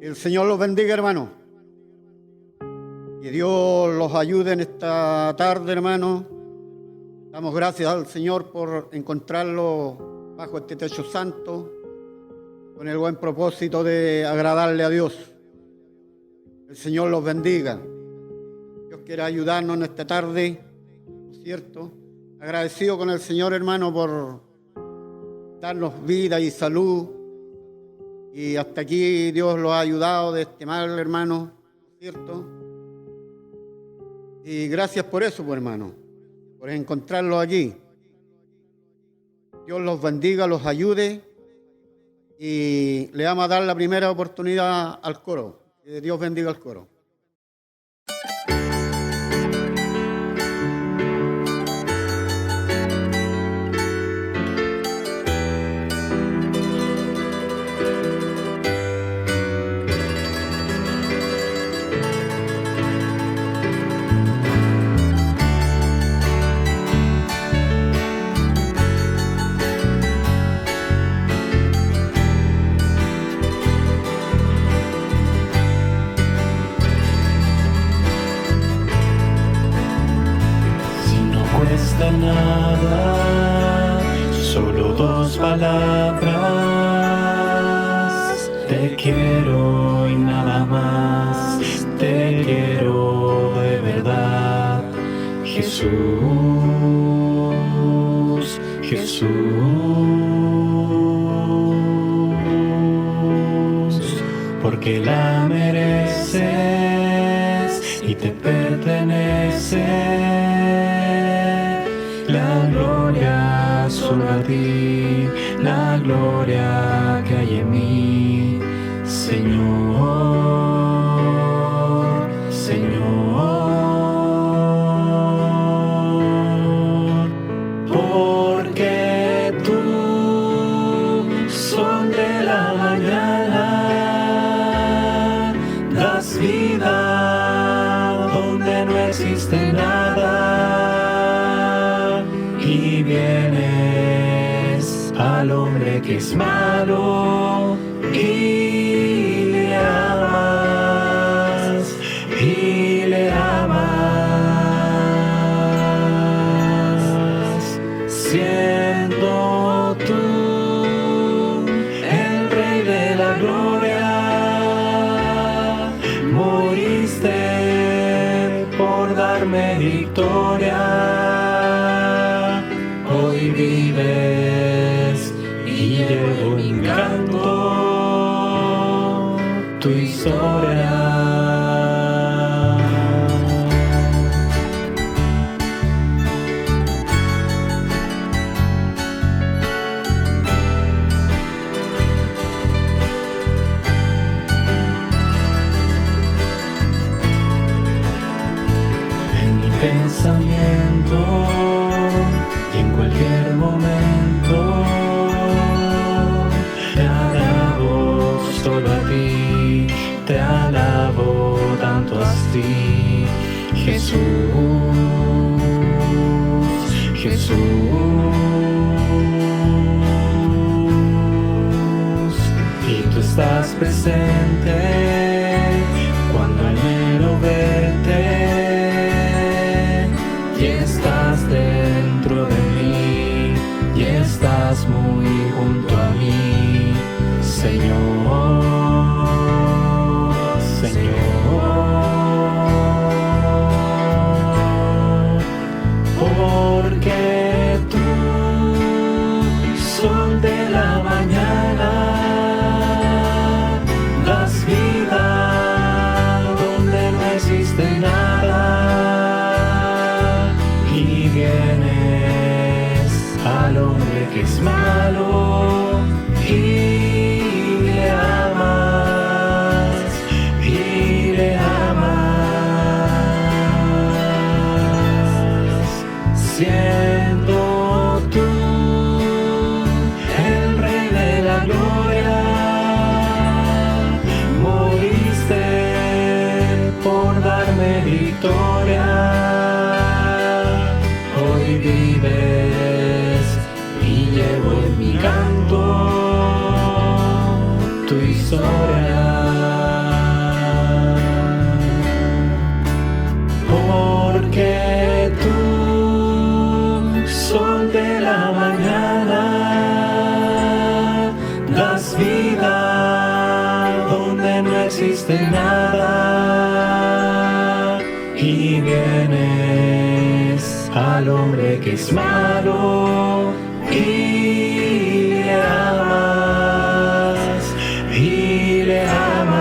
El Señor los bendiga, hermano. Que Dios los ayude en esta tarde, hermano. Damos gracias al Señor por encontrarlo bajo este techo santo, con el buen propósito de agradarle a Dios. El Señor los bendiga. Dios quiere ayudarnos en esta tarde, ¿no es cierto? Agradecido con el Señor, hermano, por darnos vida y salud. Y hasta aquí Dios los ha ayudado de este mal, hermano, ¿no es cierto? Y gracias por eso, pues, hermano, por encontrarlos aquí. Dios los bendiga, los ayude y le vamos a dar la primera oportunidad al coro. Que Dios bendiga al coro. Nada, solo dos palabras. Te quiero y nada más. Te quiero de verdad. Jesús, Jesús. Porque la mereces y te pertenece. La gloria solo a ti, la gloria que hay en mí, Señor, Señor. Porque tú, sol de la mañana, das vida donde no existe nada. Y vienes al hombre que es malo y le amas, siendo tú el Rey de la gloria, moriste por darme victoria. Hoy vives y llevo mi canto, tu historia. En mi pensamiento y en cualquier momento te alabo solo a ti, te alabo tanto a ti, Jesús, Jesús. Y tú estás presente cuando anhelo verte y estás dentro de mí y estás muy junto a mí, Señor, Señor. Porque tú, sol de la mañana, das vida donde no existe nada. Y vienes al hombre que es malo y le amas, siendo tú el Rey de la gloria, moriste por darme victoria. Hoy vives y llevo en mi canto de nada y vienes al hombre que es malo y le amas, y le amas,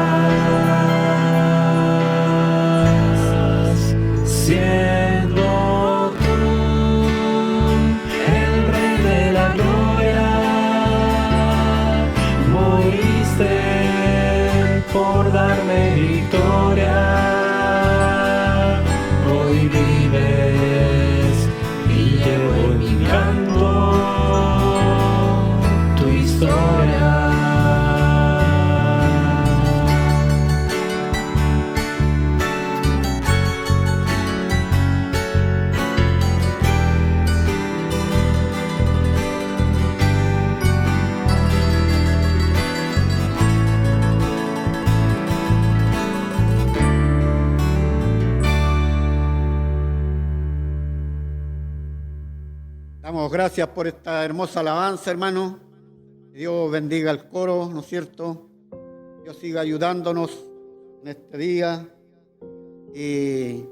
siendo tú el Rey de la gloria, moriste por darme victoria. Hoy vives y llevo en mi canto tu historia. Damos gracias por esta hermosa alabanza, hermano. Que Dios bendiga el coro, ¿no es cierto? Dios siga ayudándonos en este día. Y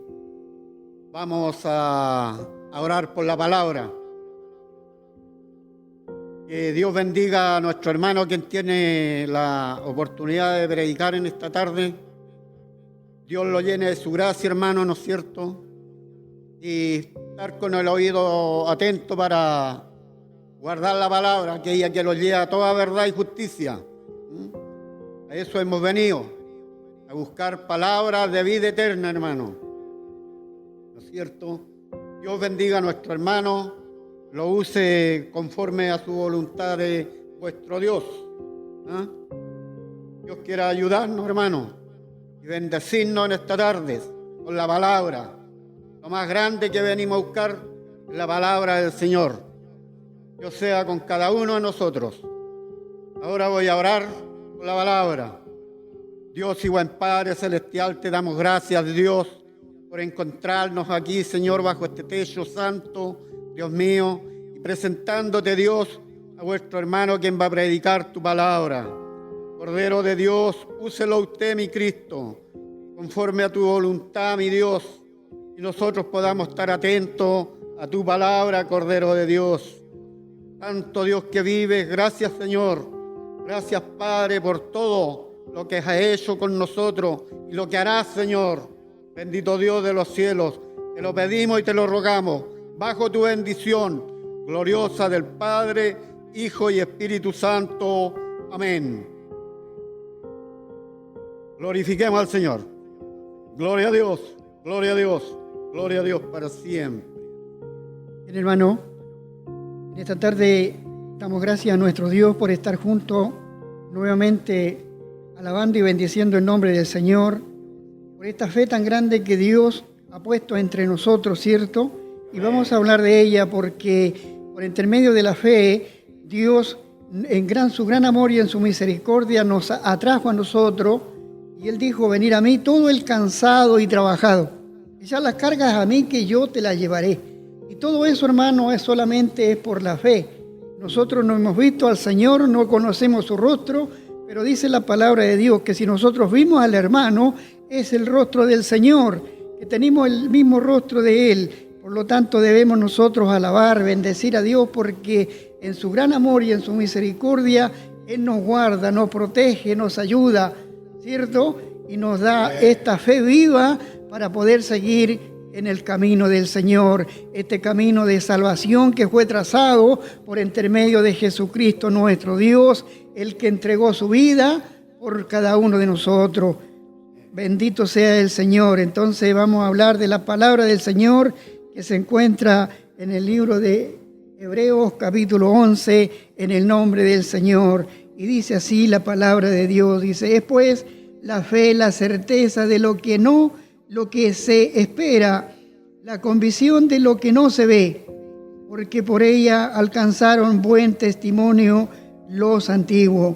vamos a orar por la palabra. Que Dios bendiga a nuestro hermano quien tiene la oportunidad de predicar en esta tarde. Dios lo llene de su gracia, hermano, ¿no es cierto? Y estar con el oído atento para guardar la palabra, aquella que nos lleva a toda verdad y justicia. A eso hemos venido, a buscar palabras de vida eterna, hermano. ¿No es cierto? Dios bendiga a nuestro hermano, lo use conforme a su voluntad de vuestro Dios. Dios quiera ayudarnos, hermano, y bendecirnos en esta tarde con la palabra. Lo más grande que venimos a buscar es la palabra del Señor. Dios sea con cada uno de nosotros. Ahora voy a orar por la palabra. Dios y buen Padre Celestial, te damos gracias, Dios, por encontrarnos aquí, Señor, bajo este techo santo, Dios mío, y presentándote, Dios, a vuestro hermano quien va a predicar tu palabra. Cordero de Dios, úselo usted, mi Cristo, conforme a tu voluntad, mi Dios, y nosotros podamos estar atentos a tu palabra, Cordero de Dios. Santo Dios que vives, gracias, Señor. Gracias, Padre, por todo lo que has hecho con nosotros y lo que harás, Señor. Bendito Dios de los cielos, te lo pedimos y te lo rogamos, bajo tu bendición gloriosa del Padre, Hijo y Espíritu Santo. Amén. Glorifiquemos al Señor. Gloria a Dios, gloria a Dios. Gloria a Dios para siempre. Bien, hermano, en esta tarde damos gracias a nuestro Dios por estar juntos nuevamente alabando y bendiciendo el nombre del Señor, por esta fe tan grande que Dios ha puesto entre nosotros, ¿cierto? Y vamos a hablar de ella porque por intermedio de la fe, Dios en su gran amor y en su misericordia nos atrajo a nosotros y Él dijo, venid a mí todo el cansado y trabajado. Echar las cargas a mí que yo te las llevaré. Y todo eso, hermano, es solamente por la fe. Nosotros no hemos visto al Señor, no conocemos su rostro, pero dice la palabra de Dios que si nosotros vimos al hermano, es el rostro del Señor, que tenemos el mismo rostro de Él. Por lo tanto, debemos nosotros alabar, bendecir a Dios, porque en su gran amor y en su misericordia, Él nos guarda, nos protege, nos ayuda, ¿cierto? Y nos da esta fe viva para poder seguir en el camino del Señor, este camino de salvación que fue trazado por intermedio de Jesucristo nuestro Dios, el que entregó su vida por cada uno de nosotros. Bendito sea el Señor. Entonces vamos a hablar de la palabra del Señor que se encuentra en el libro de Hebreos capítulo 11, en el nombre del Señor. Y dice así la palabra de Dios, dice, es pues la fe, la certeza de lo que se espera, la convicción de lo que no se ve, porque por ella alcanzaron buen testimonio los antiguos.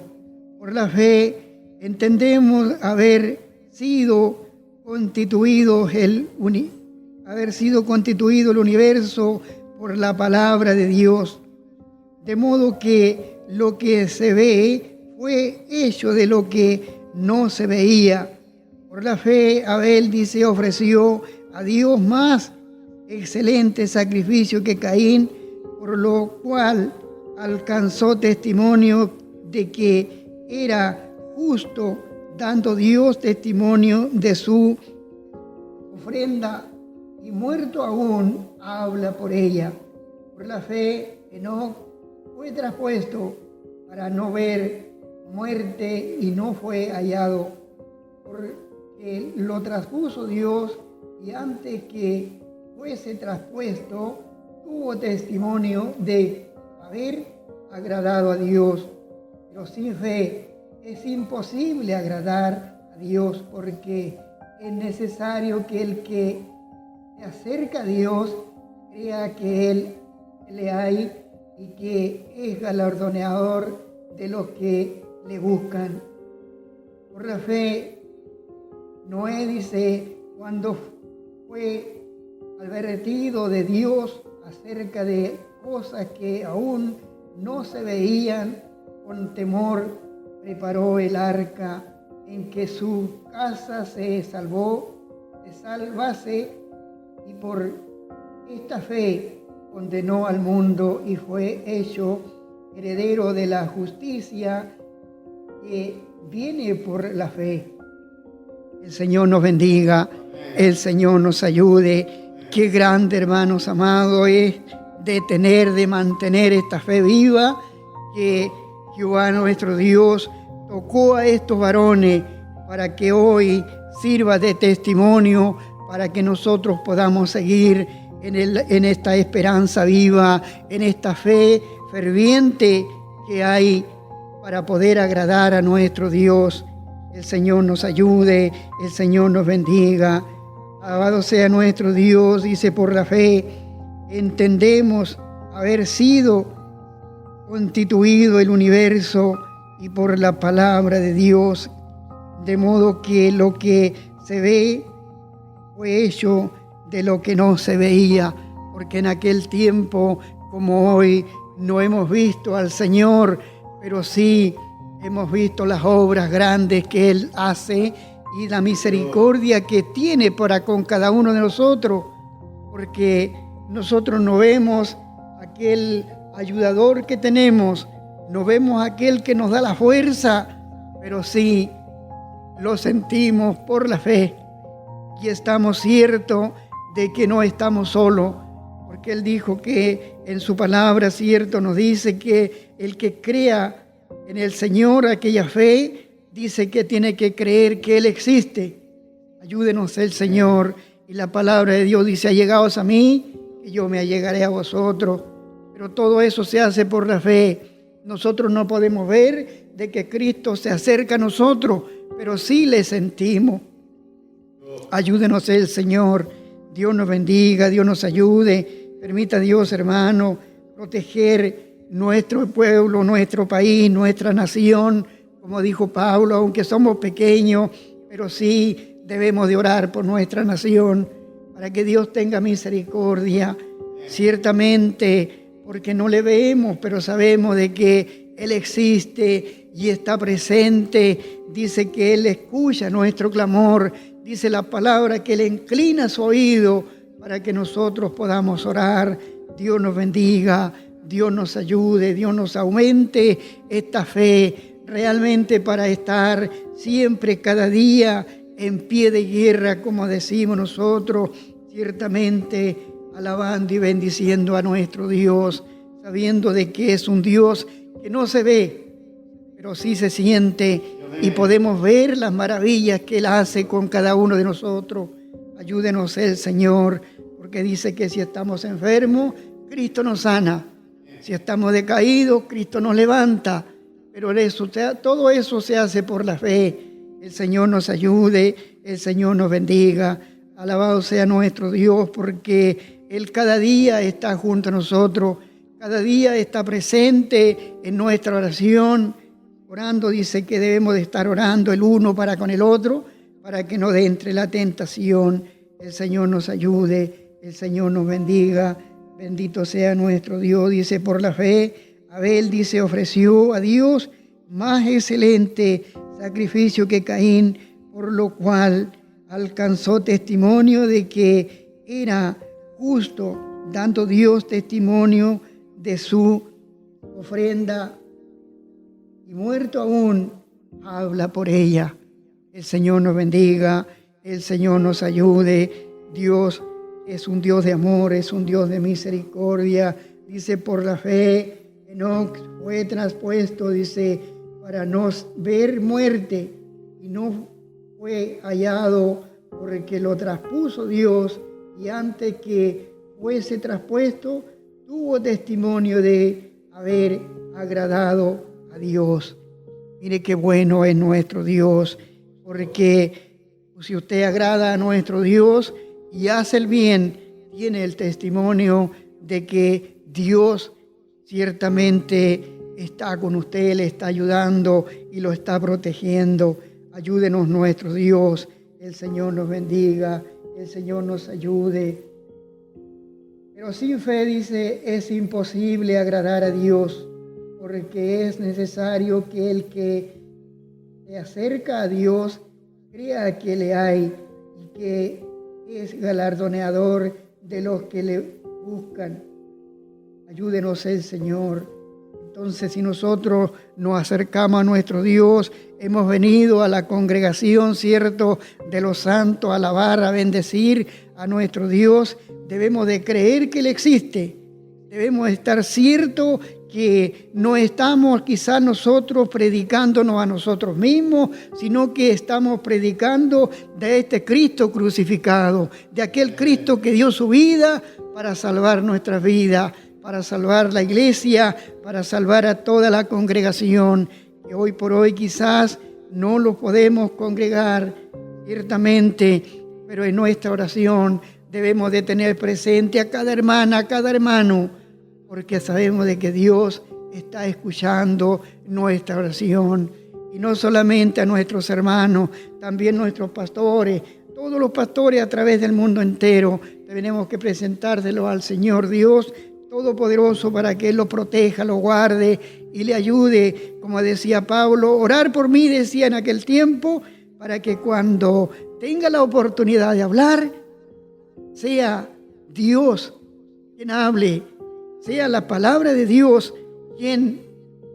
Por la fe entendemos haber sido constituido el universo por la palabra de Dios, de modo que lo que se ve fue hecho de lo que no se veía. Por la fe, Abel, dice, ofreció a Dios más excelente sacrificio que Caín, por lo cual alcanzó testimonio de que era justo, dando Dios testimonio de su ofrenda, y muerto aún habla por ella. Por la fe, Enoc fue traspuesto para no ver muerte y no fue hallado, porque lo traspuso Dios, y antes que fuese traspuesto tuvo testimonio de haber agradado a Dios. Pero sin fe es imposible agradar a Dios, porque es necesario que el que se acerca a Dios crea que Él le hay y que es galardonador de los que le buscan. Por la fe, Noé dice, cuando fue advertido de Dios acerca de cosas que aún no se veían, con temor preparó el arca en que su casa se salvase, y por esta fe condenó al mundo y fue hecho heredero de la justicia que viene por la fe. El Señor nos bendiga, el Señor nos ayude. Qué grande, hermanos amados, es de mantener esta fe viva, que Jehová nuestro Dios tocó a estos varones para que hoy sirva de testimonio, para que nosotros podamos seguir en esta esperanza viva, en esta fe ferviente que hay para poder agradar a nuestro Dios. El Señor nos ayude, el Señor nos bendiga. Alabado sea nuestro Dios. Dice, por la fe entendemos haber sido constituido el universo, y por la palabra de Dios, de modo que lo que se ve fue hecho de lo que no se veía, porque en aquel tiempo como hoy no hemos visto al Señor, pero sí hemos visto las obras grandes que Él hace y la misericordia que tiene para con cada uno de nosotros, porque nosotros no vemos aquel ayudador que tenemos, no vemos aquel que nos da la fuerza, pero sí lo sentimos por la fe y estamos ciertos de que no estamos solos, porque Él dijo que en su palabra, cierto, nos dice que el que crea en el Señor, aquella fe, dice que tiene que creer que Él existe. Ayúdenos el Señor. Y la palabra de Dios dice, allegaos a mí, y yo me allegaré a vosotros. Pero todo eso se hace por la fe. Nosotros no podemos ver de que Cristo se acerca a nosotros, pero sí le sentimos. Ayúdenos el Señor. Dios nos bendiga, Dios nos ayude. Permita Dios, hermano, proteger nuestro pueblo, nuestro país, nuestra nación. Como dijo Pablo, aunque somos pequeños, pero sí debemos de orar por nuestra nación, para que Dios tenga misericordia. Ciertamente, porque no le vemos, pero sabemos de que Él existe y está presente. Dice que Él escucha nuestro clamor. Dice la palabra que Él inclina su oído para que nosotros podamos orar. Dios nos bendiga, Dios nos ayude, Dios nos aumente esta fe realmente para estar siempre, cada día, en pie de guerra, como decimos nosotros, ciertamente alabando y bendiciendo a nuestro Dios, sabiendo de que es un Dios que no se ve, pero sí se siente, y podemos ver las maravillas que Él hace con cada uno de nosotros. Ayúdenos el Señor, porque dice que si estamos enfermos, Cristo nos sana. Si estamos decaídos, Cristo nos levanta. Pero todo eso se hace por la fe. El Señor nos ayude, el Señor nos bendiga. Alabado sea nuestro Dios, porque Él cada día está junto a nosotros, cada día está presente en nuestra oración. Orando, dice que debemos de estar orando el uno para con el otro, para que no entre la tentación. El Señor nos ayude, el Señor nos bendiga. Bendito sea nuestro Dios. Dice, por la fe, Abel, dice, ofreció a Dios más excelente sacrificio que Caín, por lo cual alcanzó testimonio de que era justo, dando Dios testimonio de su ofrenda, y muerto aún, habla por ella. El Señor nos bendiga, el Señor nos ayude. Dios es un Dios de amor, es un Dios de misericordia. Dice, por la fe, Enoc fue traspuesto, dice, para no ver muerte, y no fue hallado porque lo traspuso Dios, y antes que fuese traspuesto, tuvo testimonio de haber agradado a Dios. Mire qué bueno es nuestro Dios, porque si usted agrada a nuestro Dios y hace el bien, tiene el testimonio de que Dios ciertamente está con usted, le está ayudando y lo está protegiendo. Ayúdenos nuestro Dios, el Señor nos bendiga, el Señor nos ayude. Pero sin fe, dice, es imposible agradar a Dios, porque es necesario que el que se acerca a Dios crea que le hay y que es galardoneador de los que le buscan. Ayúdenos el Señor. Entonces, si nosotros nos acercamos a nuestro Dios, hemos venido a la congregación, ¿cierto?, de los santos, a alabar, a bendecir a nuestro Dios, debemos de creer que Él existe. Debemos estar ciertos que no estamos quizás nosotros predicándonos a nosotros mismos, sino que estamos predicando de este Cristo crucificado, de aquel Cristo que dio su vida para salvar nuestras vidas, para salvar la iglesia, para salvar a toda la congregación, que hoy por hoy quizás no lo podemos congregar, ciertamente, pero en nuestra oración debemos de tener presente a cada hermana, a cada hermano, porque sabemos de que Dios está escuchando nuestra oración. Y no solamente a nuestros hermanos, también nuestros pastores, todos los pastores a través del mundo entero, tenemos que presentárselo al Señor Dios Todopoderoso para que Él lo proteja, lo guarde y le ayude. Como decía Pablo, orar por mí, decía en aquel tiempo, para que cuando tenga la oportunidad de hablar, sea Dios quien hable, sea la palabra de Dios quien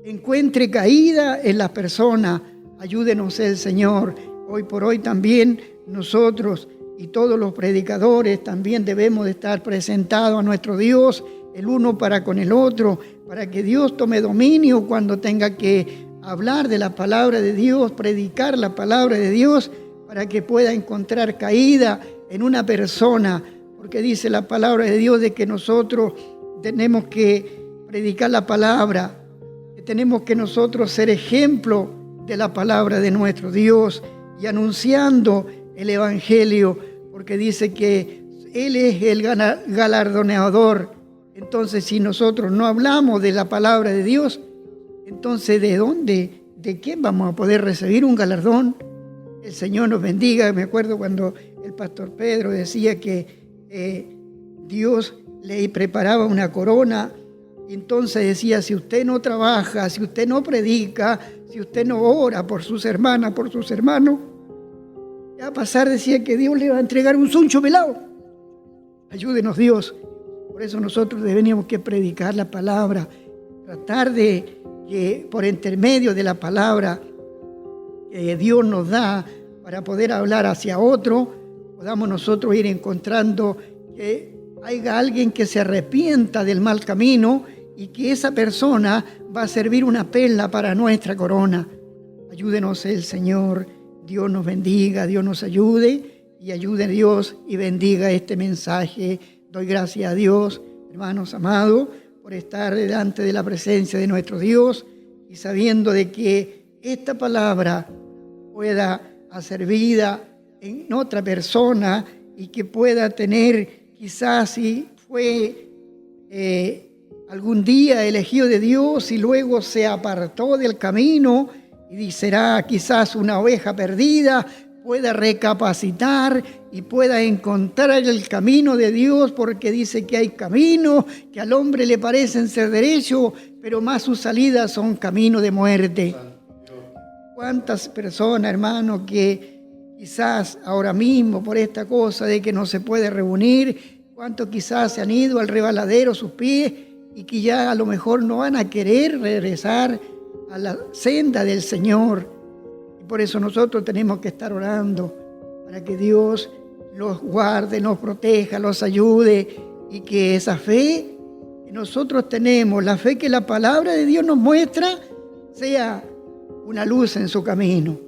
encuentre caída en la persona. Ayúdenos el Señor. Hoy por hoy también nosotros y todos los predicadores también debemos de estar presentados a nuestro Dios, el uno para con el otro, para que Dios tome dominio cuando tenga que hablar de la palabra de Dios, predicar la palabra de Dios, para que pueda encontrar caída en una persona, porque dice la palabra de Dios de que nosotros tenemos que predicar la palabra, que tenemos que nosotros ser ejemplo de la palabra de nuestro Dios y anunciando el Evangelio, porque dice que Él es el galardoneador. Entonces, si nosotros no hablamos de la palabra de Dios, entonces ¿de dónde, de quién vamos a poder recibir un galardón? El Señor nos bendiga. Me acuerdo cuando el pastor Pedro decía que Dios le preparaba una corona, y entonces decía, si usted no trabaja, si usted no predica, si usted no ora por sus hermanas, por sus hermanos, ya a pasar, decía que Dios le va a entregar un suncho pelado. Ayúdenos Dios. Por eso nosotros debemos que predicar la palabra, tratar de que por intermedio de la palabra que Dios nos da para poder hablar hacia otro, podamos nosotros ir encontrando que haya alguien que se arrepienta del mal camino y que esa persona va a servir una perla para nuestra corona. Ayúdenos el Señor, Dios nos bendiga, Dios nos ayude y ayude a Dios y bendiga este mensaje. Doy gracias a Dios, hermanos amados, por estar delante de la presencia de nuestro Dios y sabiendo de que esta palabra pueda hacer vida en otra persona y que pueda tener, quizás si fue algún día elegido de Dios y luego se apartó del camino y será quizás una oveja perdida, pueda recapacitar y pueda encontrar el camino de Dios, porque dice que hay caminos que al hombre le parecen ser derechos, pero más sus salidas son camino de muerte. ¿Cuántas personas, hermanos, que quizás ahora mismo por esta cosa de que no se puede reunir, cuántos quizás se han ido al rebaladero sus pies y que ya a lo mejor no van a querer regresar a la senda del Señor. Y por eso nosotros tenemos que estar orando para que Dios los guarde, los proteja, los ayude y que esa fe que nosotros tenemos, la fe que la palabra de Dios nos muestra, sea una luz en su camino.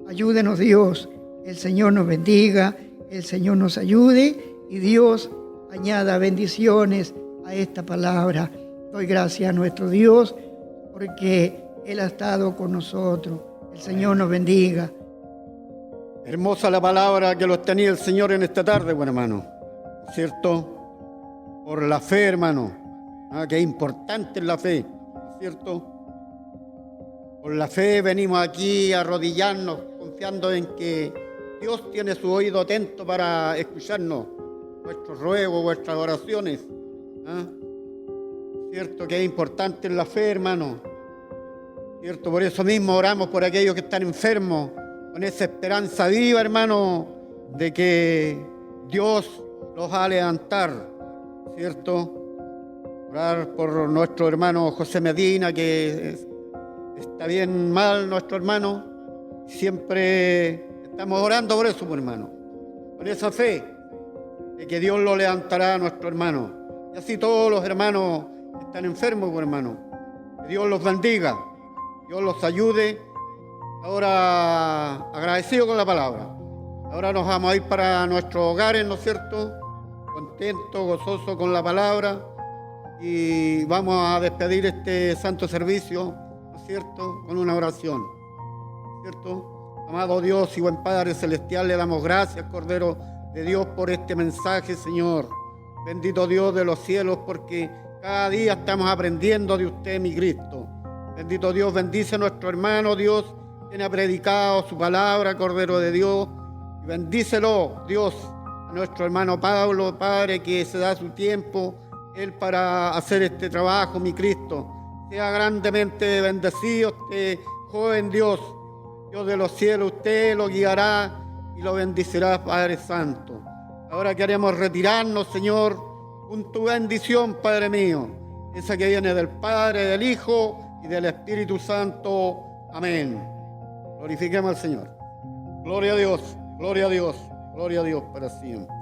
Ayúdenos Dios, el Señor nos bendiga, el Señor nos ayude y Dios añada bendiciones a esta palabra. Doy gracias a nuestro Dios porque Él ha estado con nosotros. El Señor nos bendiga. Hermosa la palabra que los tenía el Señor en esta tarde, buen hermano. ¿Cierto? Por la fe, hermano. Que es importante la fe, ¿cierto? Por la fe venimos aquí a arrodillarnos, confiando en que Dios tiene su oído atento para escucharnos, nuestros ruegos, vuestras oraciones. ¿Cierto? Que es importante la fe, hermano. ¿Cierto? Por eso mismo oramos por aquellos que están enfermos, con esa esperanza viva, hermano, de que Dios los va a levantar, ¿cierto? Orar por nuestro hermano José Medina, que está bien mal, nuestro hermano. Siempre estamos orando por eso, hermano, con esa fe de que Dios lo levantará a nuestro hermano. Y así todos los hermanos que están enfermos, hermano, que Dios los bendiga, Dios los ayude. Ahora, agradecido con la palabra. Ahora nos vamos a ir para nuestros hogares, ¿no es cierto? Contentos, gozosos con la palabra. Y vamos a despedir este santo servicio, ¿no es cierto? Con una oración, ¿no es cierto? Amado Dios y buen Padre Celestial, le damos gracias, Cordero de Dios, por este mensaje, Señor. Bendito Dios de los cielos, porque cada día estamos aprendiendo de usted, mi Cristo. Bendito Dios, bendice a nuestro hermano, Dios, quien ha predicado su palabra, Cordero de Dios, y bendícelo, Dios, a nuestro hermano Pablo, Padre, que se da su tiempo, él para hacer este trabajo, mi Cristo. Sea grandemente bendecido este joven Dios, Dios de los cielos, usted lo guiará y lo bendecirá, Padre Santo. Ahora queremos retirarnos, Señor, con tu bendición, Padre mío, esa que viene del Padre, del Hijo y del Espíritu Santo. Amén. Glorifiquemos al Señor. Gloria a Dios, gloria a Dios, gloria a Dios para siempre.